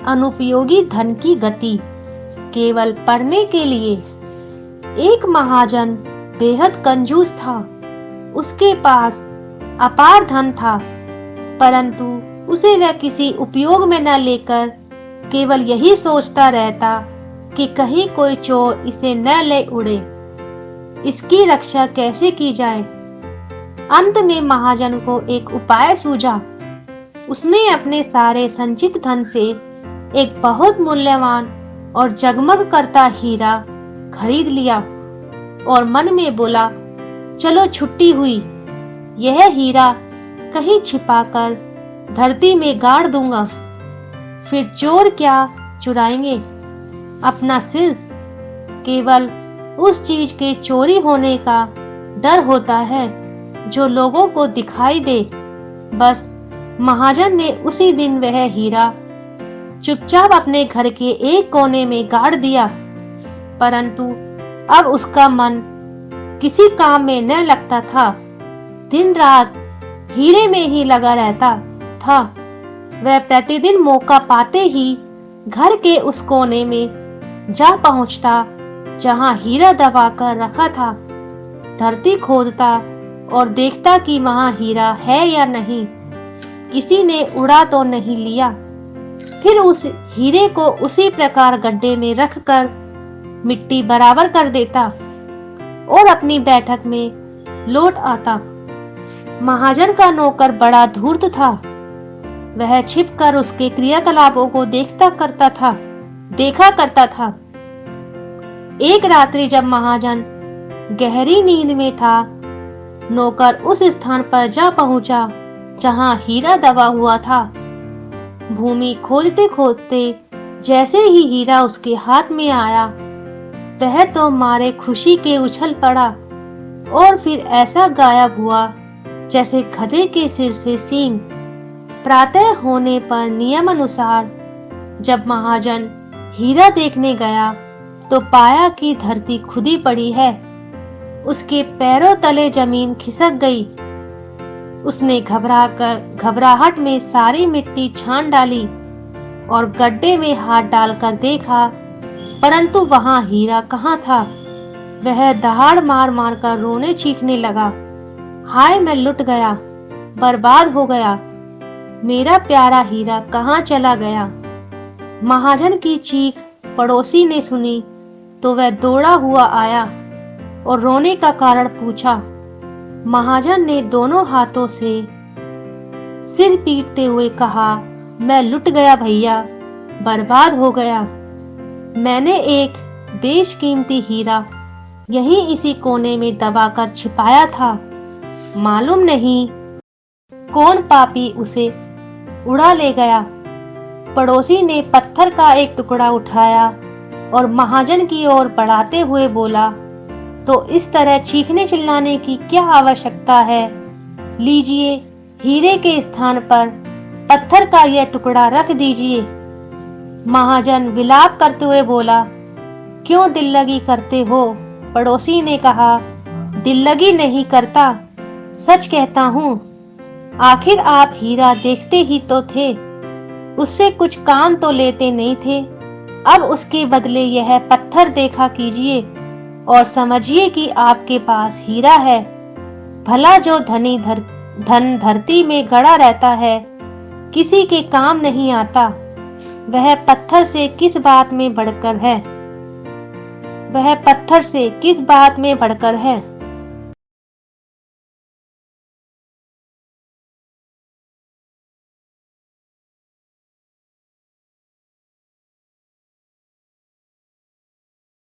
अनुपयोगी धन की गति केवल पढ़ने के लिए। एक महाजन बेहद कंजूस था। उसके पास अपार धन था, परंतु उसे वह किसी उपयोग में न लेकर केवल यही सोचता रहता कि कहीं कोई चोर इसे न ले उड़े। इसकी रक्षा कैसे की जाए? अंत में महाजन को एक उपाय सूझा। उसने अपने सारे संचित धन से एक बहुत मूल्यवान और जगमग करता हीरा खरीद लिया और मन में बोला, चलो छुट्टी हुई, यह हीरा कहीं छिपाकर धरती में गाड़ दूंगा। फिर चोर क्या चुराएंगे? अपना सिर। केवल उस चीज के चोरी होने का डर होता है जो लोगों को दिखाई दे। बस महाजन ने उसी दिन वह हीरा चुपचाप अपने घर के एक कोने में गाड़ दिया, परंतु अब उसका मन किसी काम में न लगता था। दिन रात हीरे में ही लगा रहता था। वह प्रतिदिन मौका पाते ही घर के उस कोने में जा पहुंचता जहां हीरा दबाकर रखा था। धरती खोदता और देखता कि वहां हीरा है या नहीं, किसी ने उड़ा तो नहीं लिया। फिर उस हीरे को उसी प्रकार गड्ढे में रखकर मिट्टी बराबर कर देता और अपनी बैठक में लौट आता। महाजन का नौकर बड़ा धूर्त था। वह छिपकर उसके क्रियाकलापों को देखा करता था। एक रात्रि जब महाजन गहरी नींद में था, नौकर उस स्थान पर जा पहुंचा जहां हीरा दबा हुआ था। भूमि खोदते खोदते जैसे ही हीरा उसके हाथ में आया, वह तो मारे खुशी के उछल पड़ा और फिर ऐसा गायब हुआ जैसे गधे के सिर से सींग। प्रातः होने पर नियमानुसार जब महाजन हीरा देखने गया तो पाया कि धरती खुदी पड़ी है। उसके पैरों तले जमीन खिसक गई। उसने घबराहट में सारी मिट्टी छान डाली और गड्ढे में हाथ डालकर देखा, परंतु वहां हीरा कहाँ था। वह दहाड़ मार मार कर रोने चीखने लगा, हाय मैं लुट गया, बर्बाद हो गया, मेरा प्यारा हीरा कहाँ चला गया। महाजन की चीख पड़ोसी ने सुनी तो वह दौड़ा हुआ आया और रोने का कारण पूछा। महाजन ने दोनों हाथों से सिर पीटते हुए कहा, मैं लुट गया भैया, बर्बाद हो गया। मैंने एक बेशकीमती हीरा यहीं इसी कोने में दबाकर छिपाया था। मालूम नहीं कौन पापी उसे उड़ा ले गया। पड़ोसी ने पत्थर का एक टुकड़ा उठाया और महाजन की ओर बढ़ाते हुए बोला, तो इस तरह चीखने चिल्लाने की क्या आवश्यकता है? लीजिए, हीरे के स्थान पर पत्थर का यह टुकड़ा रख दीजिए। महाजन विलाप करते हुए बोला, क्यों दिल्लगी करते हो? पड़ोसी ने कहा, दिल्लगी नहीं करता, सच कहता हूँ। आखिर आप हीरा देखते ही तो थे, उससे कुछ काम तो लेते नहीं थे। अब उसके बदले यह पत्थर देखा कीजिए और समझिए कि आपके पास हीरा है। भला जो धन धरती में गड़ा रहता है, किसी के काम नहीं आता, वह पत्थर से किस बात में बढ़कर है?